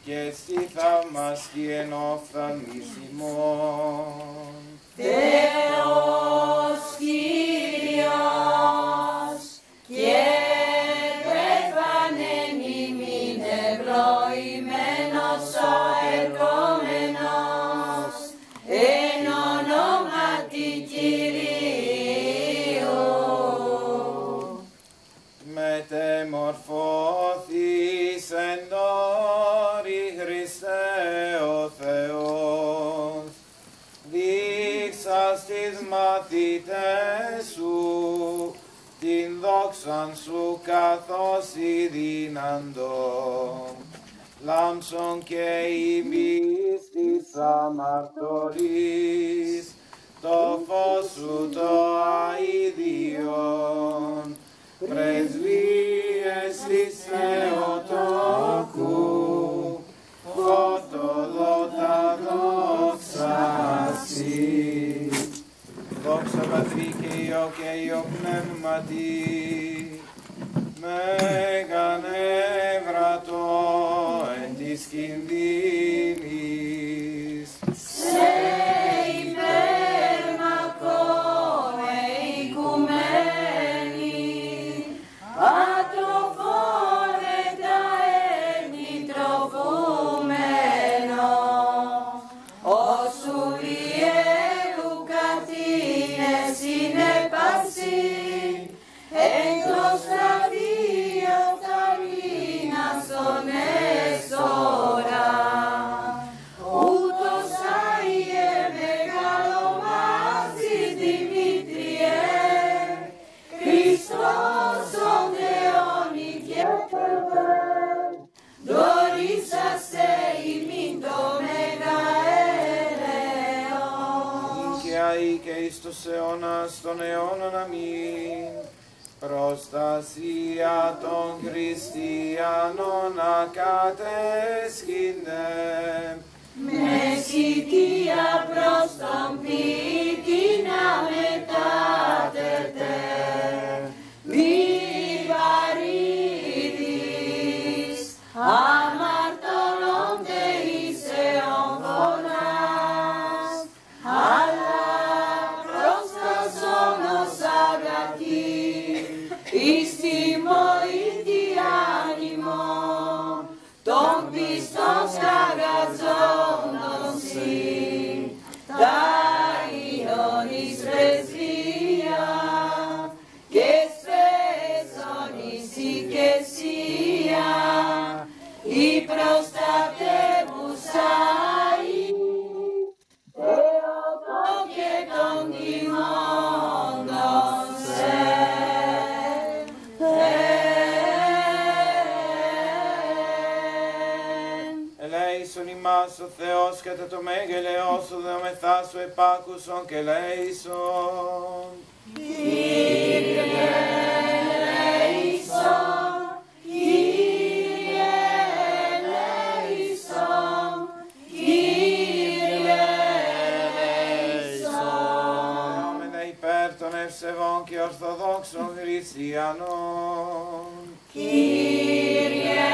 και στη θαυμαστή εν οφθαλμής ημών. Θεός Κύριος και πρέφανεν ημίν ευλογημένος ο ερχόμενος εν ονόματι Κυρίου. Μετεμορφώθης εν όρη Χριστέ ο Θεός, δείξας τις μαθητές σου την δόξαν σου καθώς ειδύναντον, λάμψον και ημείς της αμαρτωλής, το φως σου το αηδιον, πρεσβείες της Θεοτόκου, φωτοδότα δόξα σοι. Δόξα Πατρί και Υιό και Υιό Πνεύματι, μέγαν έβρατο εν της κινδύνης. Σε υπέρμακον οικουμένη, ατροφώνετα ένι τροφούμενο, όσου ιερού κατήνε συνεπάσει, εκτός σταδία θαλήνας τον έσωρα, ούτως άιε μεγαλομάζη Δημήτριε, Χριστός ο Θεόν ηγέτευε, δωρήσαστε ημίν το μέγα έλεος. Και αεί και εις τους αιώνας των αιώνων αμήν. Προστασία των χριστιανών ακατέσχυνε, μεσητεία προς τον ποιητή να μετάτετε, μη βαρύδεις, αμαρτωλώνται εις αιώνας, αλλά προστασόν ως αγαθή, εις τιμωρητιάν ημών, των πιστών σκαγαζόντων σοι, ταΐον εις πρεσβεία, και σπέσον εις οικεσία, η προστατεύουσα η, Θεοτό και των τιμώντων σε. ελέησον ημάς ο Θεός κατά το μέγελεός σου δεομεθά σου επάκουσον και ελέησον. Κύριε ελέησον, Κύριε ελέησον, Κύριε ελέησον. Άμενα υπέρ των ευσεβών και ορθοδόξων χριστιανών. Κύριε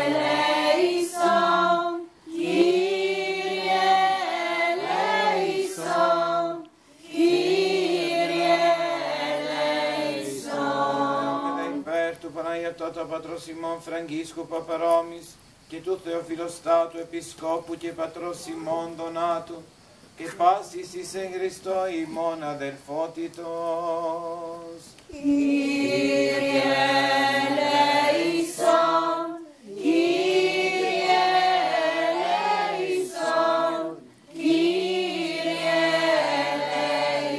ελέησον, Κύριε ελέησον, Κύριε ελέησον. Άμενα υπέρ του Παναγιώτου του Πατρός ημών Φραγκίσκου Παπαρόμης και του Θεοφιλοστάτου Επισκόπου και Πατρός ημών Δονάτου και πάσης εις εν Χριστώ ημών αδελφότητος. Κύριε ελέησον, Κύριε ελέησον, Κύριε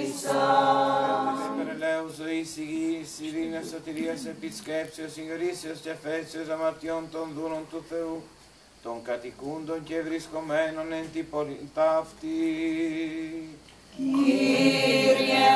ελέησον. Περελαίου ζωής, υγιής, ειρήνης, σωτηρίας, επισκέψεως, συγχωρήσεως και αφέσεως αμαρτιών των δούλων του Θεού, των κατοικούντων και βρισκομένων εν την πόλη ταύτη. Κύριε